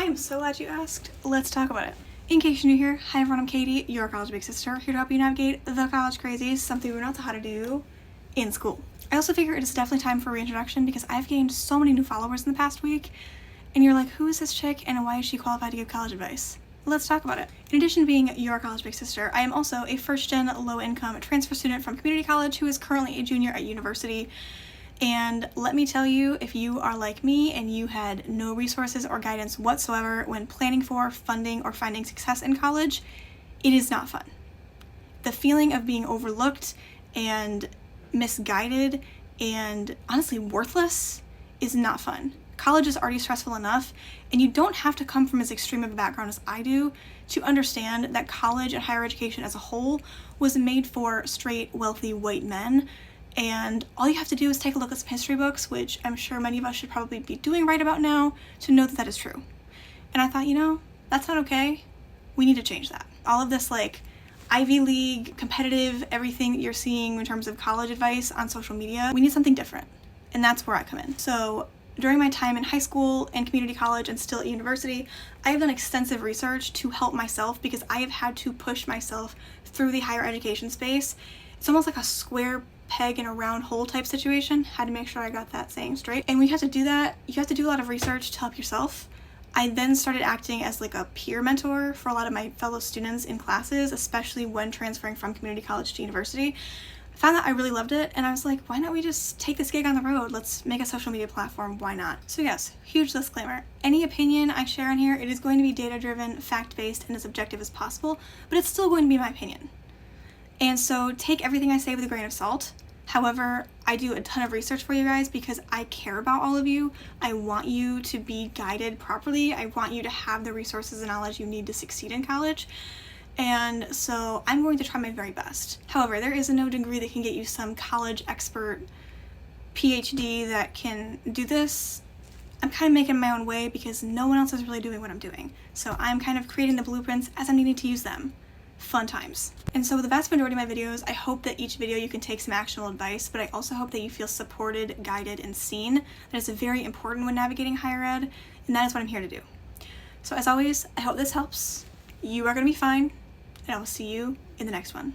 I am so glad you asked. Let's talk about it. In case you're new here, hi everyone, I'm Katie, your college big sister, here to help you navigate the college crazies, something we're not taught how to do in school. I also figure it is definitely time for reintroduction because I've gained so many new followers in the past week, and you're like, who is this chick and why is she qualified to give college advice? Let's talk about it. In addition to being your college big sister, I am also a first-gen low-income transfer student from community college who is currently a junior at university. And let me tell you, if you are like me and you had no resources or guidance whatsoever when planning for, funding, or finding success in college, it is not fun. The feeling of being overlooked and misguided and honestly worthless is not fun. College is already stressful enough, and you don't have to come from as extreme of a background as I do to understand that college and higher education as a whole was made for straight, wealthy white men. And all you have to do is take a look at some history books, which I'm sure many of us should probably be doing right about now, to know that that is true. And I thought, that's not okay. We need to change that. All of this Ivy League, competitive, everything that you're seeing in terms of college advice on social media, we need something different. And that's where I come in. So during my time in high school and community college and still at university, I have done extensive research to help myself because I have had to push myself through the higher education space. It's almost like a square peg in a round hole type situation. Had to make sure I got that saying straight. And when you have to do that, you have to do a lot of research to help yourself. I then started acting as a peer mentor for a lot of my fellow students in classes, especially when transferring from community college to university. I found that I really loved it, and I was like, why not we just take this gig on the road? Let's make a social media platform, why not? So yes, huge disclaimer. Any opinion I share on here, it is going to be data-driven, fact-based, and as objective as possible, but it's still going to be my opinion. And so take everything I say with a grain of salt. However, I do a ton of research for you guys because I care about all of you. I want you to be guided properly. I want you to have the resources and knowledge you need to succeed in college. And so I'm going to try my very best. However, there is no degree that can get you some college expert PhD that can do this. I'm kind of making my own way because no one else is really doing what I'm doing. So I'm kind of creating the blueprints as I'm needing to use them. Fun times. And so with the vast majority of my videos, I hope that each video you can take some actionable advice, but I also hope that you feel supported, guided, and seen. That is very important when navigating higher ed, and that is what I'm here to do. So as always, I hope this helps. You are going to be fine, and I will see you in the next one.